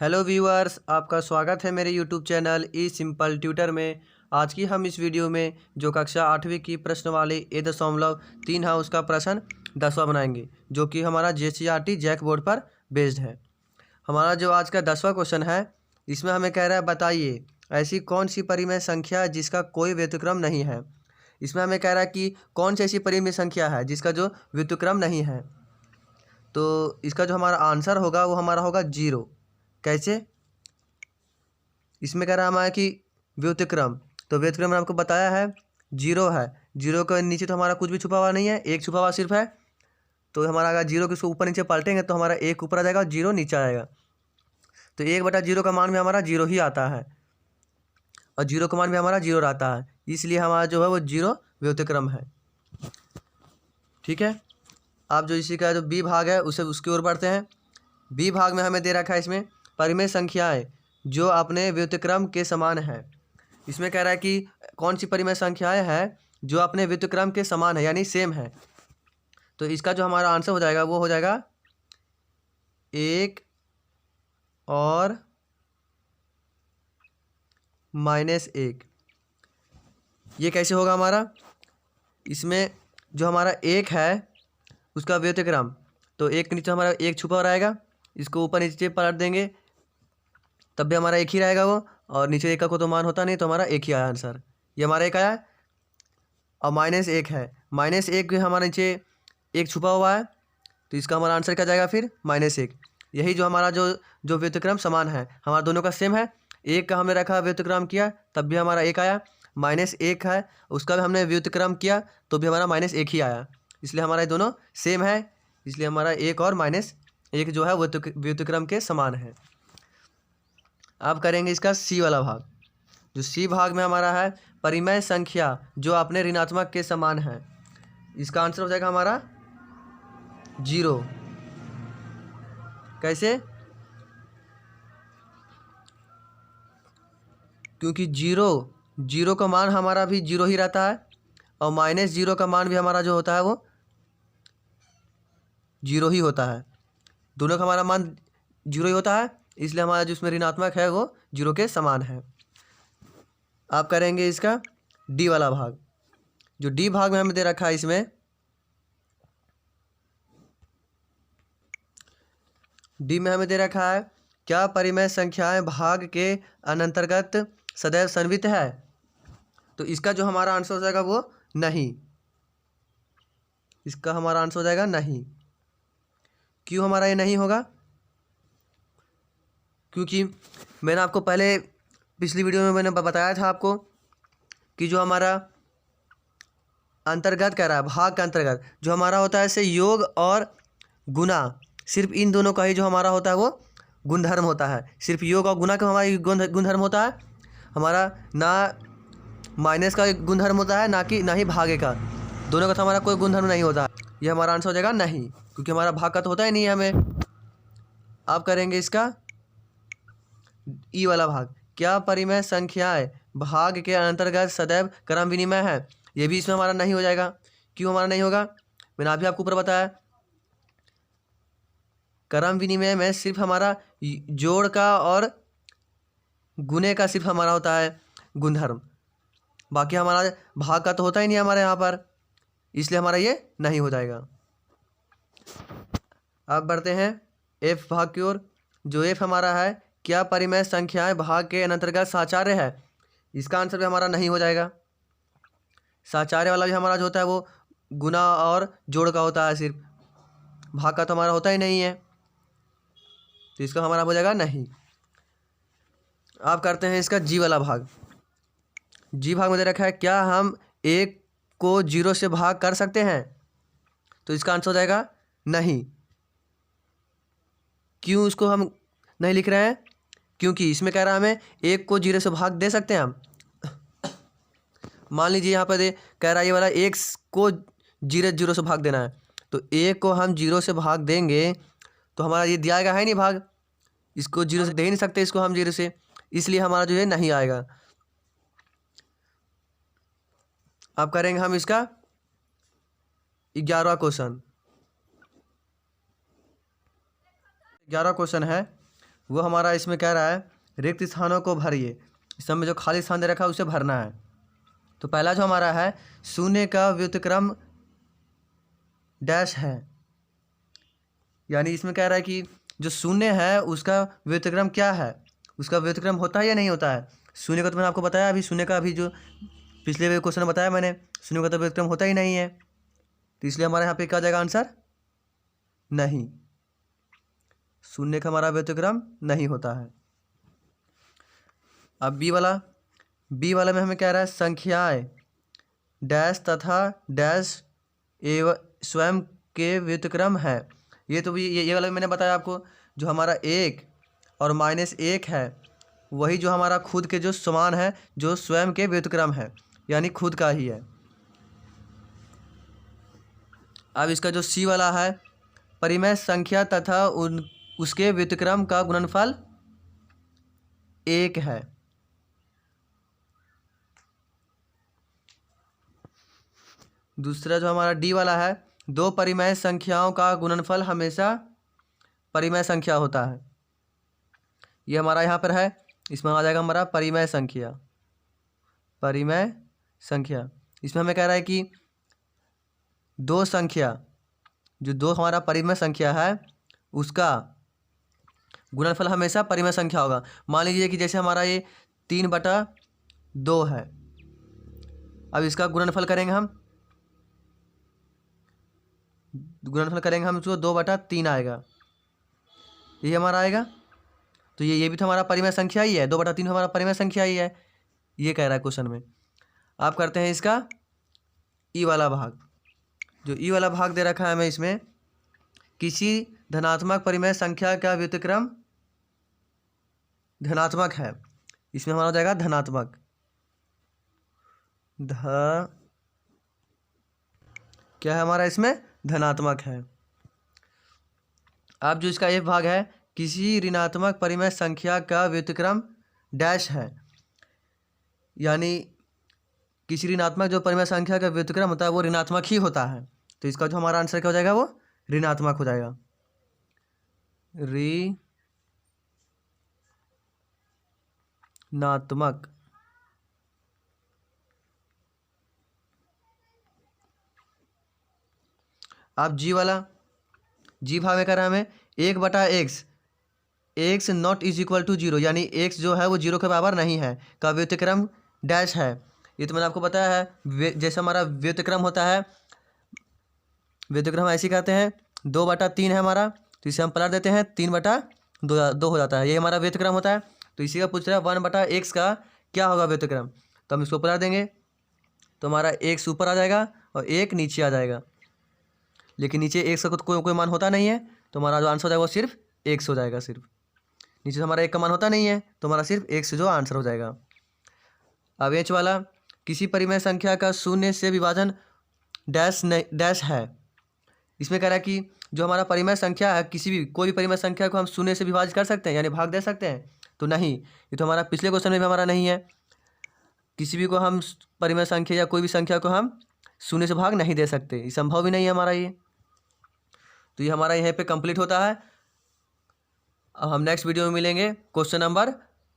Hello viewers, आपका स्वागत है मेरे यूट्यूब चैनल ई सिंपल ट्यूटर में। आज की हम इस वीडियो में जो कक्षा 8वीं की प्रश्नवाली 1.3 है उसका प्रश्न 10वां बनाएंगे, जो कि हमारा JCRT जैक बोर्ड पर बेस्ड है। हमारा जो आज का 10वां क्वेश्चन है, इसमें हमें कह रहा है बताइए ऐसी कौन सी परिमेय संख्या जिसका कोई व्युत्क्रम नहीं है। इसमें हमें कह रहा है कि कौन सी ऐसी परिमेय संख्या है जिसका जो व्युत्क्रम नहीं है। तो इसका जो हमारा आंसर होगा वो हमारा होगा 0। कैसे? इसमें कह रहा है हमारा कि व्युत्क्रम, तो व्युत्क्रम मैंने आपको बताया है 0 है। 0 के नीचे तो हमारा कुछ भी छुपा हुआ नहीं है, एक छुपा हुआ सिर्फ है। तो हमारा अगर 0 के उसको ऊपर नीचे पलटेंगे तो हमारा 1 ऊपर आ जाएगा और 0 नीचे आ जाएगा। तो 1/0 का मान भी हमारा 0 ही आता है और 0 का मान भी हमारा 0 रहता है, इसलिए हमारा जो है वो 0 व्युत्क्रम है। ठीक है, आप जो इसी का जो बी भाग है उसे उसकी ओर बढ़ते हैं। बी भाग में हमें दे रखा है इसमें परिमेय संख्याएं जो अपने व्युत्क्रम के समान है। इसमें कह रहा है कि कौन सी परिमेय संख्याएं हैं जो अपने व्युत्क्रम के समान है, यानी सेम है। तो इसका जो हमारा आंसर हो जाएगा वो हो जाएगा 1 और -1। ये कैसे होगा हमारा? इसमें जो हमारा 1 है उसका व्युत्क्रम, तो 1 के नीचे हमारा 1 छुपा रहेगा, इसको ऊपर नीचे पलट देंगे तब भी हमारा 1 ही रहेगा वो, और नीचे 1 का कोई तो मान होता नहीं, तो हमारा 1 ही आया आंसर। ये हमारा 1 आया। और -1 है, -1 हमारे नीचे 1 छुपा हुआ है, तो इसका हमारा आंसर क्या जाएगा फिर -1। यही जो हमारा जो जो व्युत्क्रम समान है, हमारा दोनों का सेम है। 1 का हमने रखा व्युत्क्रम किया तब भी हमारा 1 आया। -1 है, उसका भी हमने व्युत्क्रम किया तो भी हमारा -1 ही आया, इसलिए हमारा ये दोनों सेम है, इसलिए हमारा 1 और -1 जो है वो व्युत्क्रम के समान है। अब करेंगे इसका सी वाला भाग। जो सी भाग में हमारा है परिमेय संख्या जो अपने ऋणात्मक के समान है। इसका आंसर हो जाएगा हमारा 0। कैसे? क्योंकि 0 का मान हमारा भी 0 ही रहता है और -0 का मान भी हमारा जो होता है वो 0 ही होता है। दोनों का हमारा मान 0 ही होता है, इसलिए हमारा जो इसमें ऋणात्मक है वो 0 के समान है। आप करेंगे इसका डी वाला भाग। जो डी भाग में हमें दे रखा है, इसमें डी में हमें दे रखा है क्या परिमेय संख्याएं भाग के अनंतर्गत सदैव संवित है। तो इसका जो हमारा आंसर हो जाएगा वो नहीं। इसका हमारा आंसर हो जाएगा नहीं। क्यों हमारा ये नहीं होगा? क्योंकि मैंने आपको पहले पिछली वीडियो में मैंने बताया था आपको कि जो हमारा अंतर्गत कह रहा है, भाग का अंतर्गत जो हमारा होता है ऐसे योग और गुना, सिर्फ इन दोनों का ही जो हमारा होता है वो गुणधर्म होता है। सिर्फ योग और गुना का हमारा गुणधर्म होता है, हमारा ना माइनस का गुणधर्म होता है ना ही भागे का। दोनों का तो हमारा कोई गुणधर्म नहीं होता। ये हमारा आंसर हो जाएगा नहीं, क्योंकि हमारा भाग का तो होता ही नहीं है हमें। आप करेंगे इसका ई वाला भाग। क्या परिमेय संख्याएं भाग के अंतर्गत सदैव क्रम विनिमय है। ये भी इसमें हमारा नहीं हो जाएगा। क्यों हमारा नहीं होगा? मैंने अभी आपको ऊपर बताया, क्रम विनिमय में सिर्फ हमारा जोड़ का और गुने का सिर्फ हमारा होता है गुणधर्म, बाकी हमारा भाग का तो होता ही नहीं हमारे यहाँ पर, इसलिए हमारा ये नहीं हो जाएगा। अब बढ़ते हैं एफ भाग की ओर। जो एफ हमारा है क्या परिमेय संख्याएं भाग के अंतर्गत साचार्य है। इसका आंसर भी हमारा नहीं हो जाएगा। साचार्य वाला भी हमारा जो होता है वो गुना और जोड़ का होता है, सिर्फ भाग का तो हमारा होता ही नहीं है, तो इसका हमारा हो जाएगा नहीं। आप करते हैं इसका जी वाला भाग। जी भाग में दे रखा है क्या हम 1 को 0 से भाग कर सकते हैं। तो इसका आंसर हो जाएगा नहीं। क्यों इसको हम नहीं लिख रहे हैं? क्योंकि इसमें कह रहा है हमें 1 को 0 से भाग दे सकते हैं हम। मान लीजिए यहाँ पर कह रहा है ये वाला 1 को 0 से भाग देना है, तो 1 को हम 0 से भाग देंगे तो हमारा ये दिया है नहीं भाग, इसको 0 से दे ही नहीं सकते इसको हम 0 से, इसलिए हमारा जो है नहीं आएगा। अब करेंगे हम इसका 11वां क्वेश्चन। 11वां क्वेश्चन है वो हमारा इसमें कह रहा है रिक्त स्थानों को भरिए। इस समय जो खाली स्थान दे रखा है उसे भरना है। तो पहला जो हमारा है शून्य का व्युत्क्रम डैश है, यानी इसमें कह रहा है कि जो शून्य है उसका व्युत्क्रम क्या है, उसका व्युत्क्रम होता है या नहीं होता है। शून्य का तो मैंने आपको बताया अभी, शून्य का अभी जो पिछले क्वेश्चन में बताया मैंने, शून्य का तो व्युत्क्रम होता ही नहीं है, तो इसलिए हमारे यहाँ पे क्या जाएगा आंसर, नहीं। शून्य का हमारा व्युत्क्रम नहीं होता है। अब बी वाला में हमें कह रहा है संख्याएं डैश तथा डैश एवं स्वयं के व्युत्क्रम है। ये तो ये वाला मैंने बताया आपको, जो हमारा 1 और -1 है वही जो हमारा खुद के जो समान है, जो स्वयं के व्युत्क्रम है, यानी खुद का ही है। अब इसका जो सी वाला है परिमेय संख्या तथा उसके व्युत्क्रम का गुणनफल 1 है। दूसरा जो हमारा डी वाला है दो परिमेय संख्याओं का गुणनफल हमेशा परिमेय संख्या होता है। ये हमारा यहाँ पर है, इसमें आ जाएगा हमारा परिमेय संख्या। इसमें हमें कह रहा है कि दो संख्या, जो दो हमारा परिमेय संख्या है उसका गुणनफल हमेशा परिमेय संख्या होगा। मान लीजिए कि जैसे हमारा ये 3/2 है, अब इसका गुणनफल करेंगे हम इसको 2/3 आएगा, ये हमारा आएगा। तो ये भी तो हमारा परिमेय संख्या ही है, 2/3 हमारा परिमेय संख्या ही है, ये कह रहा है क्वेश्चन में। आप करते हैं इसका ई वाला भाग। जो ई वाला भाग दे रखा है हमें, इसमें किसी धनात्मक परिमेय संख्या का व्युत्क्रम धनात्मक है, इसमें हमारा हो जाएगा धनात्मक। क्या है हमारा इसमें, धनात्मक है। अब जो इसका एक भाग है किसी ऋणात्मक परिमेय संख्या का व्युत्क्रम डैश है, यानी किसी ऋणात्मक जो परिमेय संख्या का व्युत्क्रम होता है वो ऋणात्मक ही होता है। तो इसका जो हमारा आंसर क्या हो जाएगा, वो ऋणात्मक हो जाएगा। ऋणात्मक। अब जी भाग में कह रहा है हमें 1/x not is equal to 0, यानी x जो है वो 0 के बराबर नहीं है का व्युत्क्रम डैश है। ये तो मैंने आपको बताया है, जैसे हमारा व्युत्क्रम होता है, व्युत्क्रम ऐसे कहते हैं 2/3 है हमारा, तो इसे हम पलट देते हैं 3/2 हो जाता है, ये हमारा व्युत्क्रम होता है। तो इसी का पूछ रहा है 1/x का क्या होगा व्युत्क्रम, तो हम इसको पलट देंगे तो हमारा x ऊपर आ जाएगा और 1 नीचे आ जाएगा, लेकिन नीचे x का कोई मान होता नहीं है, तो हमारा जो आंसर हो जाएगा वो सिर्फ x हो जाएगा। सिर्फ नीचे से हमारा 1 का मान होता नहीं है, तो हमारा सिर्फ x जो आंसर हो जाएगा। अब एच वाला किसी परिमेय संख्या का शून्य से विभाजन डैश है। इसमें कह रहा है कि जो हमारा परिमेय संख्या है, कोई भी परिमेय संख्या को हम शून्य से विभाजित कर सकते हैं, यानी भाग दे सकते हैं, तो नहीं। ये तो हमारा पिछले क्वेश्चन में भी हमारा नहीं है, किसी भी को हम परिमेय संख्या या कोई भी संख्या को हम शून्य से भाग नहीं दे सकते, ये संभव भी नहीं है हमारा ये। तो ये हमारा यहाँ पे कंप्लीट होता है। अब हम नेक्स्ट वीडियो में मिलेंगे क्वेश्चन नंबर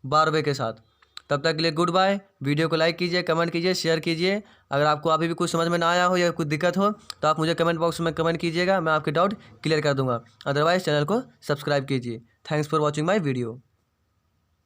12 के साथ। तब तक के लिए गुड बाय। वीडियो को लाइक कीजिए, कमेंट कीजिए, शेयर कीजिए। अगर आपको अभी भी कुछ समझ में ना आया हो या कुछ दिक्कत हो तो आप मुझे कमेंट बॉक्स में कमेंट कीजिएगा, मैं आपके डाउट क्लियर कर दूंगा। अदरवाइज चैनल को सब्सक्राइब कीजिए। Thanks for watching my video.